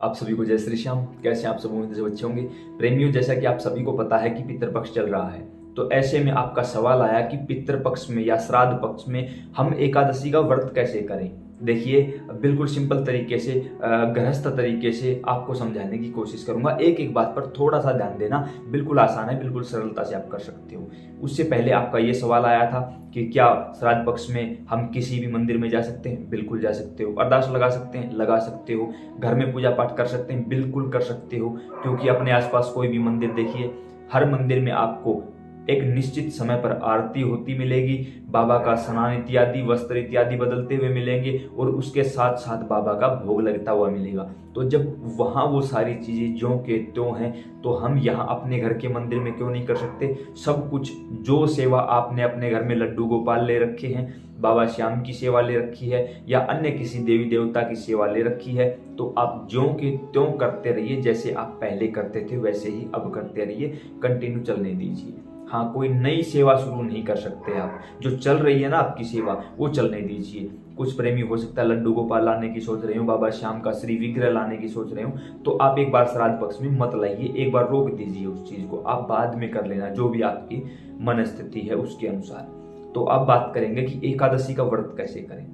आप सभी को जय श्री श्याम। कैसे आप सब उम्मीद से बच्चे होंगे। प्रेमियों, जैसा कि आप सभी को पता है कि पितृपक्ष चल रहा है, तो ऐसे में आपका सवाल आया कि पितृपक्ष में या श्राद्ध पक्ष में हम एकादशी का व्रत कैसे करें। देखिए, बिल्कुल सिंपल तरीके से, गृहस्थ तरीके से आपको समझाने की कोशिश करूंगा। एक एक बात पर थोड़ा सा ध्यान देना, बिल्कुल आसान है, बिल्कुल सरलता से आप कर सकते हो। उससे पहले आपका ये सवाल आया था कि क्या श्राद्ध पक्ष में हम किसी भी मंदिर में जा सकते हैं? बिल्कुल जा सकते हो। अरदास लगा सकते हैं? लगा सकते हो। घर में पूजा पाठ कर सकते हैं? बिल्कुल कर सकते हो। क्योंकि अपने आसपास कोई भी मंदिर देखिए, हर मंदिर में आपको एक निश्चित समय पर आरती होती मिलेगी, बाबा का स्नान इत्यादि, वस्त्र इत्यादि बदलते हुए मिलेंगे और उसके साथ साथ बाबा का भोग लगता हुआ मिलेगा। तो जब वहाँ वो सारी चीजें ज्यों के त्यों हैं, तो हम यहाँ अपने घर के मंदिर में क्यों नहीं कर सकते? सब कुछ, जो सेवा आपने अपने घर में लड्डू गोपाल ले रखे हैं, बाबा श्याम की सेवा ले रखी है या अन्य किसी देवी देवता की सेवा ले रखी है, तो आप ज्यों के त्यों करते रहिए। जैसे आप पहले करते थे वैसे ही अब करते रहिए, कंटिन्यू चलने दीजिए। हाँ, कोई नई सेवा शुरू नहीं कर सकते आप। जो चल रही है ना आपकी सेवा, वो चलने दीजिए। कुछ प्रेमी हो सकता है लड्डू गोपाल लाने की सोच रहे हो, बाबा श्याम का श्री विग्रह लाने की सोच रहे हो, तो आप एक बार श्राद्ध पक्ष में मत लाइए, एक बार रोक दीजिए उस चीज को। आप बाद में कर लेना, जो भी आपकी मन स्थिति है उसके अनुसार। तो अब बात करेंगे कि एकादशी का व्रत कैसे करें।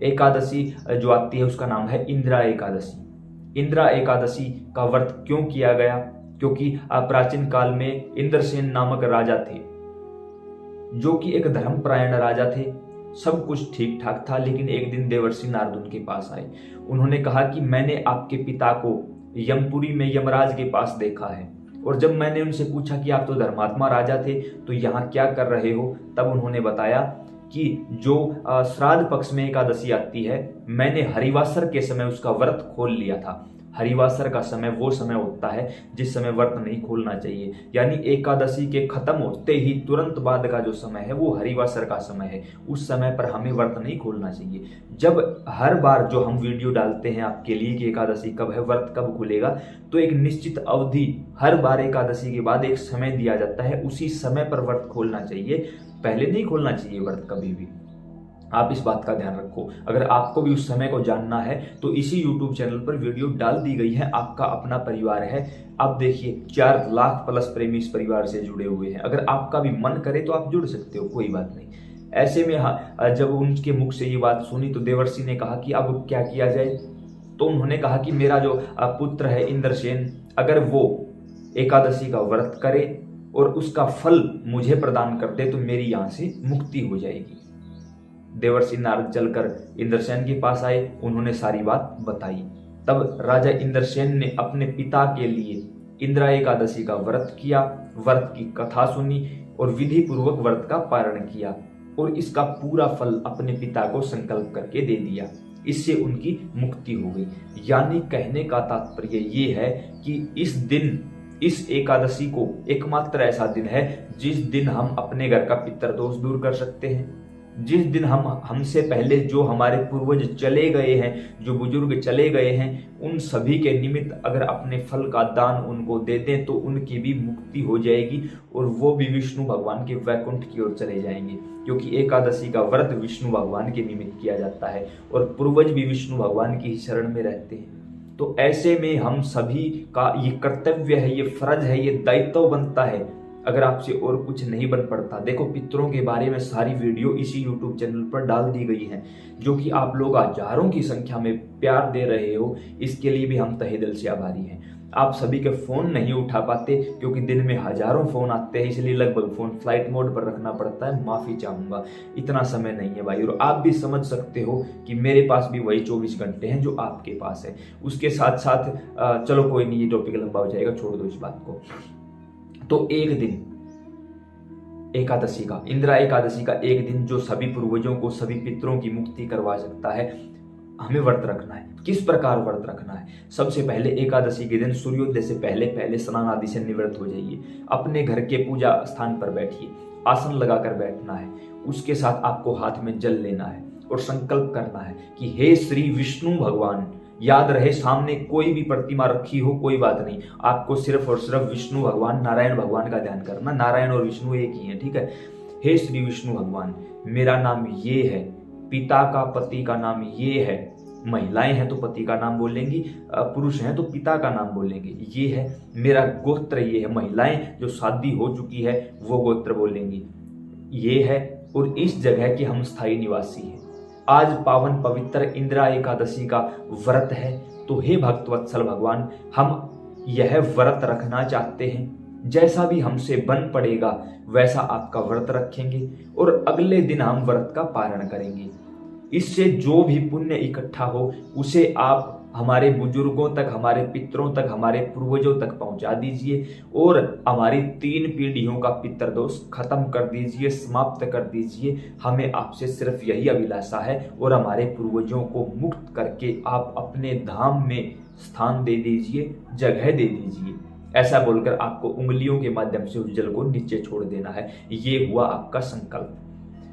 एकादशी जो आती है उसका नाम है इंदिरा एकादशी। इंदिरा एकादशी का व्रत क्यों किया गया? क्योंकि प्राचीन काल में इंद्रसेन नामक राजा थे, जो कि एक धर्मपरायण राजा थे। सब कुछ ठीक ठाक था, लेकिन एक दिन देवर्षि नारद उनके पास आए। उन्होंने कहा कि मैंने आपके पिता को यमपुरी में यमराज के पास देखा है, और जब मैंने उनसे पूछा कि आप तो धर्मात्मा राजा थे, तो यहाँ क्या कर रहे हो, तब उन्होंने बताया कि जो श्राद्ध पक्ष में एकादशी आती है, मैंने हरिवासर के समय उसका व्रत खोल लिया था। हरिवासर का समय वो समय होता है जिस समय व्रत नहीं खोलना चाहिए, यानी एकादशी के खत्म होते ही तुरंत बाद का जो समय है वो हरिवासर का समय है। उस समय पर हमें व्रत नहीं खोलना चाहिए। जब हर बार जो हम वीडियो डालते हैं आपके लिए कि एकादशी कब है, व्रत कब खुलेगा, तो एक निश्चित अवधि, हर बार एकादशी के बाद एक समय दिया जाता है, उसी समय पर व्रत खोलना चाहिए। पहले नहीं खोलना चाहिए व्रत कभी भी। आप इस बात का ध्यान रखो। अगर आपको भी उस समय को जानना है तो इसी YouTube चैनल पर वीडियो डाल दी गई है। आपका अपना परिवार है। आप देखिए, 4 लाख प्लस प्रेमी इस परिवार से जुड़े हुए हैं। अगर आपका भी मन करे तो आप जुड़ सकते हो, कोई बात नहीं। ऐसे में जब उनके मुख से ये बात सुनी तो देवर्षि ने कहा कि अब क्या किया जाए। तो उन्होंने कहा कि मेरा जो पुत्र है इंद्रसेन, अगर वो एकादशी का व्रत करे और उसका फल मुझे प्रदान कर दे तो मेरी यहाँ से मुक्ति हो जाएगी। देवर्षि नारद चलकर इंद्रसेन के पास आए, उन्होंने सारी बात बताई। तब राजा इंद्रसेन ने अपने पिता के लिए इंदिरा एकादशी का व्रत किया, व्रत की कथा सुनी और विधि पूर्वक व्रत का पारण किया, और इसका पूरा फल अपने पिता को संकल्प करके दे दिया। इससे उनकी मुक्ति हो गई। यानी कहने का तात्पर्य ये है कि इस दिन, इस एकादशी को एकमात्र ऐसा दिन है जिस दिन हम अपने घर का पितृदोष दूर कर सकते हैं। जिस दिन हमसे पहले जो हमारे पूर्वज चले गए हैं, जो बुजुर्ग चले गए हैं, उन सभी के निमित्त अगर अपने फल का दान उनको दे दें तो उनकी भी मुक्ति हो जाएगी और वो भी विष्णु भगवान के वैकुंठ की ओर चले जाएंगे। क्योंकि एकादशी का व्रत विष्णु भगवान के निमित्त किया जाता है और पूर्वज भी विष्णु भगवान की ही शरण में रहते हैं। तो ऐसे में हम सभी का ये कर्तव्य है, ये फर्ज है, ये दायित्व बनता है, अगर आपसे और कुछ नहीं बन पड़ता। देखो, पितरों के बारे में सारी वीडियो इसी YouTube चैनल पर डाल दी गई हैं, जो कि आप लोग हजारों की संख्या में प्यार दे रहे हो। इसके लिए भी हम तहे दिल से आभारी हैं। आप सभी के फोन नहीं उठा पाते क्योंकि दिन में हजारों फोन आते हैं, इसलिए लगभग फोन फ्लाइट मोड पर रखना पड़ता है। माफी चाहूंगा, इतना समय नहीं है भाई। और आप भी समझ सकते हो कि मेरे पास भी वही 24 घंटे हैं जो आपके पास है। उसके साथ साथ चलो कोई नहीं, ये टॉपिक लंबा हो जाएगा, छोड़ दो इस बात को। तो एक दिन एकादशी का, इंदिरा एकादशी का एक दिन जो सभी पूर्वजों को, सभी पितरों की मुक्ति करवा सकता है, हमें व्रत रखना है। किस प्रकार व्रत रखना है? सबसे पहले एकादशी के दिन सूर्योदय से पहले पहले स्नान आदि से निवृत्त हो जाइए। अपने घर के पूजा स्थान पर बैठिए, आसन लगाकर बैठना है। उसके साथ आपको हाथ में जल लेना है और संकल्प करना है कि हे श्री विष्णु भगवान, याद रहे सामने कोई भी प्रतिमा रखी हो कोई बात नहीं, आपको सिर्फ और सिर्फ विष्णु भगवान, नारायण भगवान का ध्यान करना। नारायण और विष्णु एक ही है, ठीक है। हे श्री विष्णु भगवान, मेरा नाम ये है, पिता का, पति का नाम ये है, महिलाएं हैं तो पति का नाम बोलेंगी, पुरुष हैं तो पिता का नाम बोलेंगे। ये है मेरा गोत्र, ये है। महिलाएं जो शादी हो चुकी है वो गोत्र बोलेंगी, ये है। और इस जगह के हम स्थायी निवासी हैं। आज पावन पवित्र इंदिरा एकादशी का व्रत है, तो हे भक्तवत्सल भगवान, हम यह व्रत रखना चाहते हैं। जैसा भी हमसे बन पड़ेगा वैसा आपका व्रत रखेंगे और अगले दिन हम व्रत का पारण करेंगे। इससे जो भी पुण्य इकट्ठा हो उसे आप हमारे बुजुर्गों तक, हमारे पितरों तक, हमारे पूर्वजों तक पहुंचा दीजिए और हमारी 3 पीढ़ियों का पितृदोष खत्म कर दीजिए, समाप्त कर दीजिए। हमें आपसे सिर्फ यही अभिलाषा है और हमारे पूर्वजों को मुक्त करके आप अपने धाम में स्थान दे दीजिए, जगह दे दीजिए। ऐसा बोलकर आपको उंगलियों के माध्यम से उस जल को नीचे छोड़ देना है। ये हुआ आपका संकल्प।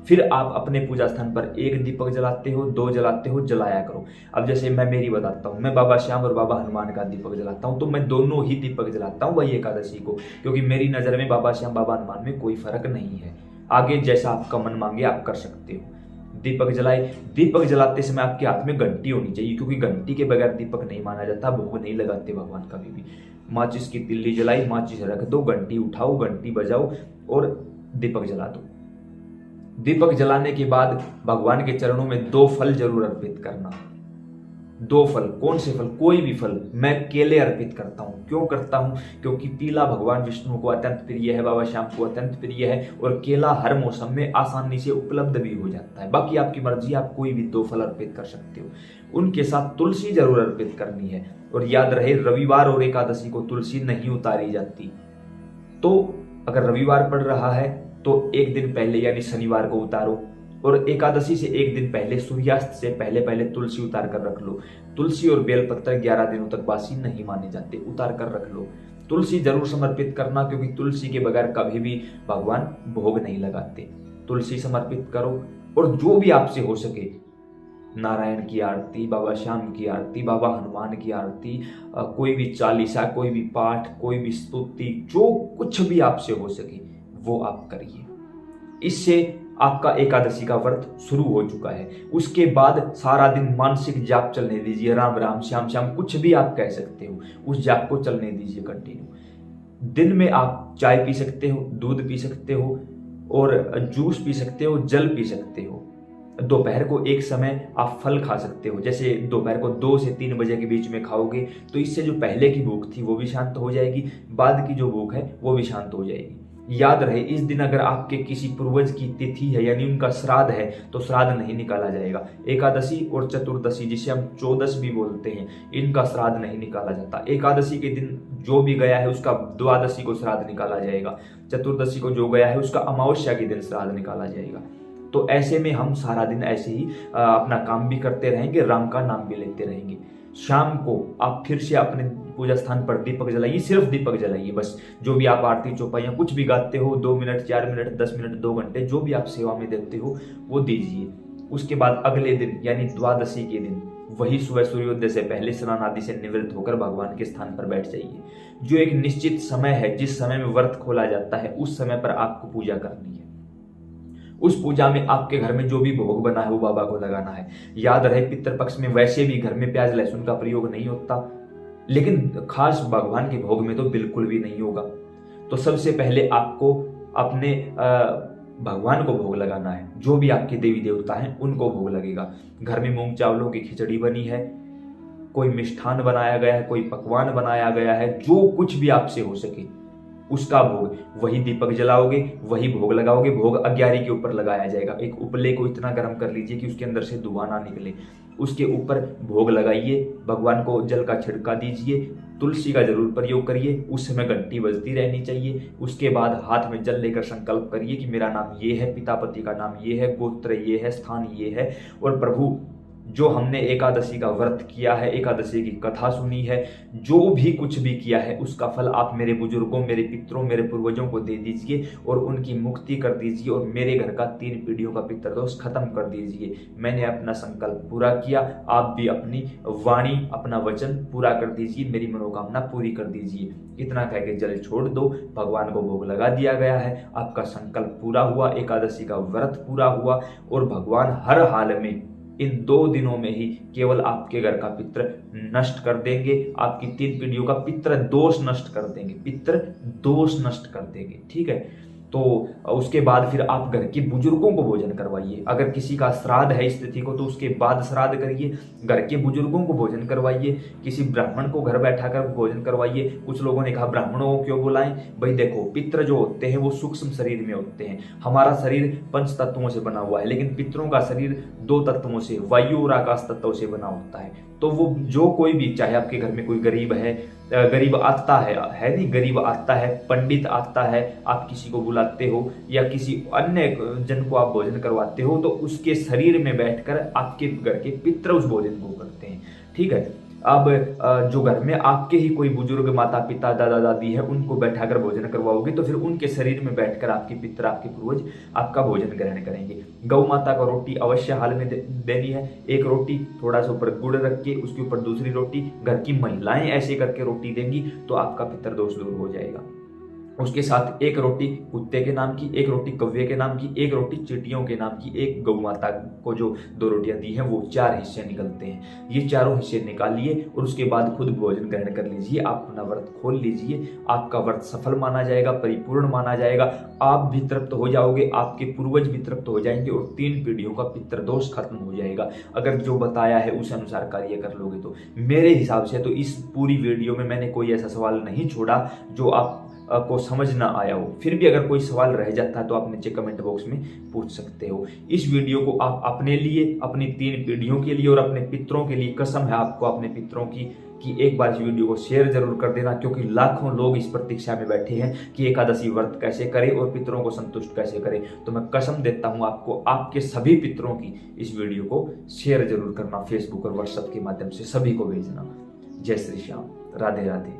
फिर आप अपने पूजा स्थान पर 1 दीपक जलाते हो, 2 जलाते हो, जलाया करो। अब जैसे मैं मेरी बताता हूँ, मैं बाबा श्याम और बाबा हनुमान का दीपक जलाता हूँ, तो मैं दोनों ही दीपक जलाता हूँ वही एकादशी को, क्योंकि मेरी नज़र में बाबा श्याम बाबा हनुमान में कोई फर्क नहीं है। आगे जैसा आपका मन मांगे आप कर सकते हो। दीपक जलाए। दीपक जलाते समय आपके हाथ में घंटी होनी चाहिए, क्योंकि घंटी के बगैर दीपक नहीं माना जाता, भोग नहीं लगाते भगवान कभी भी। माचिस की तिल्ली जलाई, माचिस रख दो, घंटी उठाओ, घंटी बजाओ और दीपक जला दो। दीपक जलाने के बाद भगवान के चरणों में 2 फल जरूर अर्पित करना। 2 फल। कौन से फल? कोई भी फल। मैं केले अर्पित करता हूँ। क्यों करता हूँ? क्योंकि पीला भगवान विष्णु को अत्यंत प्रिय है, बाबा श्याम को अत्यंत प्रिय है और केला हर मौसम में आसानी से उपलब्ध भी हो जाता है। बाकी आपकी मर्जी, आप कोई भी 2 फल अर्पित कर सकते हो। उनके साथ तुलसी जरूर अर्पित करनी है। और याद रहे, रविवार और एकादशी को तुलसी नहीं उतारी जाती। तो अगर रविवार पड़ रहा है तो 1 दिन पहले यानी शनिवार को उतारो, और एकादशी से 1 दिन पहले, सूर्यास्त से पहले पहले तुलसी उतार कर रख लो। तुलसी और बेलपत्र 11 दिनों तक बासी नहीं माने जाते, उतार कर रख लो। तुलसी जरूर समर्पित करना, क्योंकि तुलसी के बगैर कभी भी भगवान भोग नहीं लगाते। तुलसी समर्पित करो और जो भी आपसे हो सके, नारायण की आरती, बाबा श्याम की आरती, बाबा हनुमान की आरती, कोई भी चालीसा, कोई भी पाठ, कोई भी स्तुति, जो कुछ भी आपसे हो सके वो आप करिए। इससे आपका एकादशी का व्रत शुरू हो चुका है। उसके बाद सारा दिन मानसिक जाप चलने दीजिए। राम राम, श्याम श्याम, कुछ भी आप कह सकते हो, उस जाप को चलने दीजिए कंटिन्यू। दिन में आप चाय पी सकते हो, दूध पी सकते हो और जूस पी सकते हो, जल पी सकते हो। दोपहर को एक समय आप फल खा सकते हो। जैसे दोपहर को 2 से 3 बजे के बीच में खाओगे तो इससे जो पहले की भूख थी वो भी शांत हो जाएगी, बाद की जो भूख है वो भी शांत हो जाएगी। याद रहे, इस दिन अगर आपके किसी पूर्वज की तिथि है यानी उनका श्राद्ध है तो श्राद्ध नहीं निकाला जाएगा। एकादशी और चतुर्दशी, जिसे हम चौदस भी बोलते हैं, इनका श्राद्ध नहीं निकाला जाता। एकादशी के दिन जो भी गया है उसका द्वादशी को श्राद्ध निकाला जाएगा। चतुर्दशी को जो गया है उसका अमावस्या के दिन श्राद्ध निकाला जाएगा। तो ऐसे में हम सारा दिन ऐसे ही अपना काम भी करते रहेंगे, राम का नाम भी लेते रहेंगे। शाम को आप फिर से अपने पूजा स्थान पर दीपक जलाइए, सिर्फ दीपक जलाइए बस। जो भी आप आरती चौपाइयाँ कुछ भी गाते हो, 2 मिनट, 4 मिनट, 10 मिनट, 2 घंटे, जो भी आप सेवा में देते हो वो दीजिए। उसके बाद अगले दिन यानी द्वादशी के दिन वही सुबह सूर्योदय से पहले स्नान आदि से निवृत्त होकर भगवान के स्थान पर बैठ जाइए। जो एक निश्चित समय है, जिस समय में व्रत खोला जाता है, उस समय पर आपको पूजा करनी है। उस पूजा में आपके घर में जो भी भोग बना है वो बाबा को लगाना है। याद रहे, पितृपक्ष में वैसे भी घर में प्याज लहसुन का प्रयोग नहीं होता, लेकिन खास भगवान के भोग में तो बिल्कुल भी नहीं होगा। तो सबसे पहले आपको अपने भगवान को भोग लगाना है। जो भी आपके देवी देवता हैं उनको भोग लगेगा। घर में मूंग चावलों की खिचड़ी बनी है, कोई मिष्ठान बनाया गया है, कोई पकवान बनाया गया है, जो कुछ भी आपसे हो सके उसका भोग, वही दीपक जलाओगे, वही भोग लगाओगे। भोग अग्यारी के ऊपर लगाया जाएगा। एक उपले को इतना गर्म कर लीजिए कि उसके अंदर से धुआं ना निकले, उसके ऊपर भोग लगाइए। भगवान को जल का छिड़का दीजिए, तुलसी का जरूर प्रयोग करिए। उस समय घंटी बजती रहनी चाहिए। उसके बाद हाथ में जल लेकर संकल्प करिए कि मेरा नाम ये है, पिता पति का नाम ये है, गोत्र ये है, स्थान ये है, और प्रभु जो हमने एकादशी का व्रत किया है, एकादशी की कथा सुनी है, जो भी कुछ भी किया है, उसका फल आप मेरे बुजुर्गों, मेरे पितरों, मेरे पूर्वजों को दे दीजिए और उनकी मुक्ति कर दीजिए और मेरे घर का 3 पीढ़ियों का पितृदोष खत्म कर दीजिए। मैंने अपना संकल्प पूरा किया, आप भी अपनी वाणी, अपना वचन पूरा कर दीजिए, मेरी मनोकामना पूरी कर दीजिए। इतना कह के जल छोड़ दो, भगवान को भोग लगा दिया गया है। आपका संकल्प पूरा हुआ, एकादशी का व्रत पूरा हुआ और भगवान हर हाल में इन 2 दिनों में ही केवल आपके घर का पितृ नष्ट कर देंगे, आपकी 3 पीढ़ियों का पितृ दोष नष्ट कर देंगे, पितृ दोष नष्ट कर देंगे। ठीक है, तो उसके बाद फिर आप घर के बुजुर्गों को भोजन करवाइए। अगर किसी का श्राद्ध है इस तिथि को तो उसके बाद श्राद्ध करिए, घर के बुजुर्गों को भोजन करवाइए, किसी ब्राह्मण को घर बैठा कर भोजन करवाइए। कुछ लोगों ने कहा ब्राह्मणों को क्यों बुलाएं? भाई देखो, पितृ जो होते हैं वो सूक्ष्म शरीर में होते हैं। हमारा शरीर 5 तत्वों से बना हुआ है, लेकिन पितरों का शरीर 2 तत्वों से, वायु और आकाश तत्वों से बना होता है। तो वो जो कोई भी, चाहे आपके घर में कोई गरीब है, गरीब आता है नहीं, गरीब आता है, पंडित आता है, आप किसी को बुलाते हो या किसी अन्य जन को आप भोजन करवाते हो, तो उसके शरीर में बैठकर आपके घर के पितृ उस भोजन को करते हैं। ठीक है, अब जो घर में आपके ही कोई बुजुर्ग माता पिता दादा दादी है उनको बैठाकर भोजन करवाओगे तो फिर उनके शरीर में बैठकर आपके पितृ, आपके पूर्वज आपका भोजन ग्रहण करेंगे। गौ माता को रोटी अवश्य हाल में देनी है। एक रोटी थोड़ा सा ऊपर गुड़ रख के उसके ऊपर दूसरी रोटी, घर की महिलाएं ऐसे करके रोटी देंगी तो आपका पितृ दोष दूर हो जाएगा। उसके साथ एक रोटी कुत्ते के नाम की, एक रोटी कौवे के नाम की, एक रोटी चींटियों के नाम की, एक गौ माता को जो 2 रोटियां दी हैं वो 4 हिस्से निकलते हैं। ये चारों हिस्से निकालिए और उसके बाद खुद भोजन ग्रहण कर लीजिए। आप अपना व्रत खोल लीजिए, आपका व्रत सफल माना जाएगा, परिपूर्ण माना जाएगा। आप भी तृप्त हो जाओगे, आपके पूर्वज भी तृप्त हो जाएंगे और 3 पीढ़ियों का पितृदोष खत्म हो जाएगा। अगर जो बताया है उस अनुसार कार्य कर लोगे तो मेरे हिसाब से तो इस पूरी वीडियो में मैंने कोई ऐसा सवाल नहीं छोड़ा जो आप को समझ ना आया हो। फिर भी अगर कोई सवाल रह जाता है तो आप नीचे कमेंट बॉक्स में पूछ सकते हो। इस वीडियो को आप अपने लिए, अपनी 3 पीढ़ियों के लिए और अपने पितरों के लिए, कसम है आपको अपने पितरों की कि एक बार इस वीडियो को शेयर जरूर कर देना, क्योंकि लाखों लोग इस प्रतीक्षा में बैठे हैं कि एकादशी व्रत कैसे करें और पितरों को संतुष्ट कैसे करें। तो मैं कसम देता हूं आपको, आपके सभी पितरों की इस वीडियो को शेयर जरूर करना, फेसबुक और व्हाट्सएप के माध्यम से सभी को भेजना। जय श्री श्याम, राधे राधे।